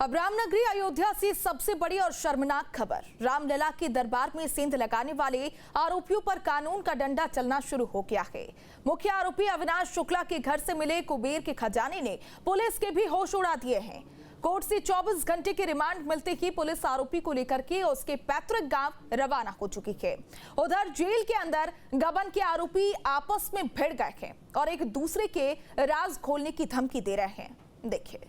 अब रामनगरी अयोध्या से सबसे बड़ी और शर्मनाक खबर। रामलला के दरबार में सेंध लगाने वाले आरोपियों पर कानून का डंडा चलना शुरू हो गया है। मुख्य आरोपी अविनाश शुक्ला के घर से मिले कुबेर के खजाने ने पुलिस के भी होश उड़ा दिए हैं। कोर्ट से 24 घंटे के रिमांड मिलते ही पुलिस आरोपी को लेकर के उसके पैतृक गांव रवाना हो चुकी है। उधर जेल के अंदर गबन के आरोपी आपस में भिड़ गए हैं और एक दूसरे के राज खोलने की धमकी दे रहे हैं। देखिए।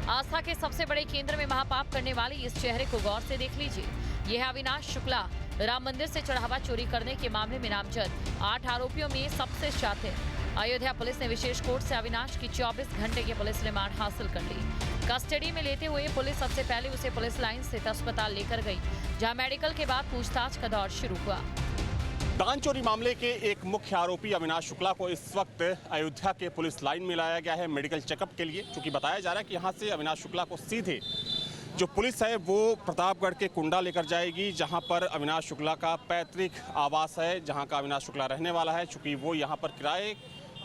आस्था के सबसे बड़े केंद्र में महापाप करने वाले इस चेहरे को गौर से देख लीजिए। यह है अविनाश शुक्ला। राम मंदिर से चढ़ावा चोरी करने के मामले में नामजद 8 आरोपियों में सबसे शातिर। अयोध्या पुलिस ने विशेष कोर्ट से अविनाश की 24 घंटे की पुलिस रिमांड हासिल कर ली। कस्टडी में लेते हुए पुलिस सबसे पहले उसे पुलिस लाइन स्थित अस्पताल लेकर गई, जहां मेडिकल के बाद पूछताछ का दौर शुरू हुआ। दान चोरी मामले के एक मुख्य आरोपी अविनाश शुक्ला को इस वक्त अयोध्या के पुलिस लाइन में लाया गया है मेडिकल चेकअप के लिए, क्योंकि बताया जा रहा है कि यहाँ से अविनाश शुक्ला को सीधे जो पुलिस है वो प्रतापगढ़ के कुंडा लेकर जाएगी, जहाँ पर अविनाश शुक्ला का पैतृक आवास है, जहाँ का अविनाश शुक्ला रहने वाला है। चूँकि वो यहाँ पर किराए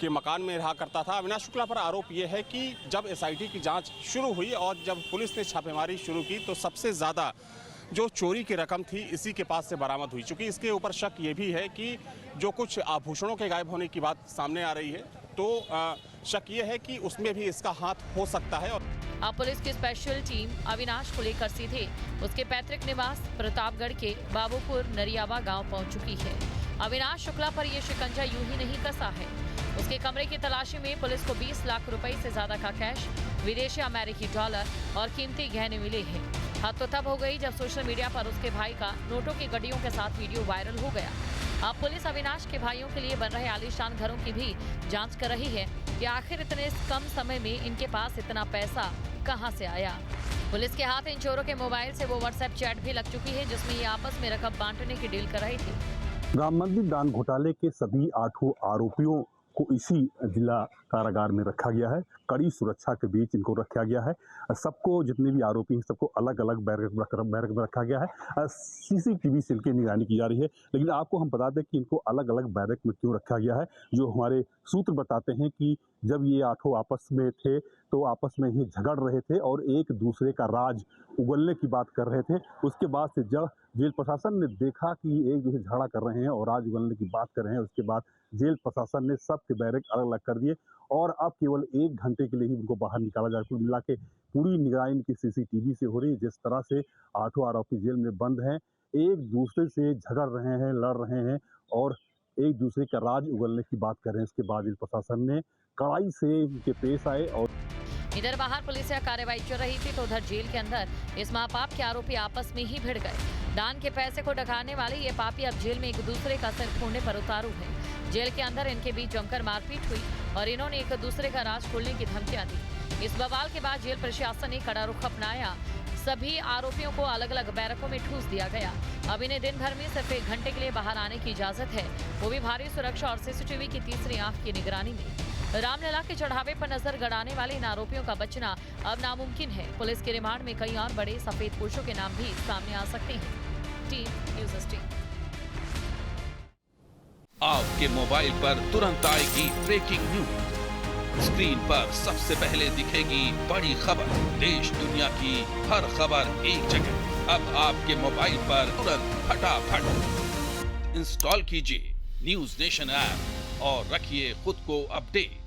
के मकान में रहा करता था। अविनाश शुक्ला पर आरोप ये है कि जब एसआईटी की जाँच शुरू हुई और जब पुलिस ने छापेमारी शुरू की तो सबसे ज़्यादा जो चोरी की रकम थी इसी के पास से बरामद हुई। चूँकि इसके ऊपर शक ये भी है कि जो कुछ आभूषणों के गायब होने की बात सामने आ रही है, तो शक ये है कि उसमें भी इसका हाथ हो सकता है। अब पुलिस की स्पेशल टीम अविनाश को लेकर सीधे उसके पैतृक निवास प्रतापगढ़ के बाबूपुर नरियावा गांव पहुंच चुकी है। अविनाश शुक्ला पर यह शिकंजा यूं ही नहीं कसा है। उसके कमरे की तलाशी में पुलिस को 20 लाख रुपए से ज्यादा का कैश, विदेशी अमेरिकी डॉलर और कीमती गहने मिले हैं। हद तो तब हो गई जब सोशल मीडिया पर उसके भाई का नोटों की गड्डियों के साथ वीडियो वायरल हो गया। अब पुलिस अविनाश के भाइयों के लिए बन रहे आलीशान घरों की भी जांच कर रही है कि आखिर इतने कम समय में इनके पास इतना पैसा कहां से आया। पुलिस के हाथ इन चोरों के मोबाइल से वो व्हाट्सएप चैट भी लग चुकी है, जिसमें ये आपस में रकम बांटने की डील कर रही थी। राम मंदिर दान घोटाले के सभी 8 आरोपियों को इसी जिला कारागार में रखा गया है। कड़ी सुरक्षा के बीच इनको रखा गया है। सबको, जितने भी आरोपी हैं, सबको अलग अलग बैरक में रखा गया है। सीसीटीवी से इनकी निगरानी की जा रही है। लेकिन आपको हम बता दें कि इनको अलग अलग बैरक में क्यों रखा गया है। जो हमारे सूत्र बताते हैं कि जब ये 8 आपस में थे तो आपस में ही झगड़ रहे थे और एक दूसरे का राज उगलने की बात कर रहे थे। उसके बाद से जब जेल प्रशासन ने देखा कि एक दूसरे झगड़ा कर रहे हैं और राज उगलने की बात कर रहे हैं, उसके बाद जेल प्रशासन ने सबके बैरक अलग अलग कर दिए और अब केवल 1 घंटे के लिए ही उनको बाहर निकाला जाए। कुल मिला के पूरी निगरानी इनकी सीसीटीवी से हो रही है। जिस तरह से 8 आरोपी जेल में बंद हैं, एक दूसरे से झगड़ रहे हैं, लड़ रहे हैं और एक दूसरे का राज उगलने की बात कर रहे हैं। इसके बाद जेल प्रशासन ने कड़ाई से इनके पेश आए। और इधर बाहर पुलिस से कार्रवाई चल रही थी तो उधर जेल के अंदर इस महापाप के आरोपी आपस में ही भिड़ गए। दान के पैसे को डकाने वाले ये पापी अब जेल में एक दूसरे का सिर फोड़ने पर उतारू हैं। जेल के अंदर इनके बीच जमकर मारपीट हुई और इन्होंने एक दूसरे का राज खोलने की धमकियां दी। इस बवाल के बाद जेल प्रशासन ने कड़ा रुख अपनाया। सभी आरोपियों को अलग अलग बैरकों में ठूस दिया गया। अब इन्हें दिन भर में सिर्फ 1 घंटे के लिए बाहर आने की इजाजत है, वो भी भारी सुरक्षा और सीसीटीवी की तीसरी आंख की निगरानी में। रामलला के चढ़ावे पर नजर गड़ाने वाले इन आरोपियों का बचना अब नामुमकिन है। पुलिस के रिमांड में कई और बड़े सफेद पोशों के नाम भी सामने आ सकते हैं। Team news 18। आपके मोबाइल पर तुरंत आएगी ब्रेकिंग न्यूज। स्क्रीन पर सबसे पहले दिखेगी बड़ी खबर। देश दुनिया की हर खबर एक जगह। अब आपके मोबाइल पर तुरंत फटाफट इंस्टॉल कीजिए न्यूज़ नेशन ऐप और रखिए खुद को अपडेट।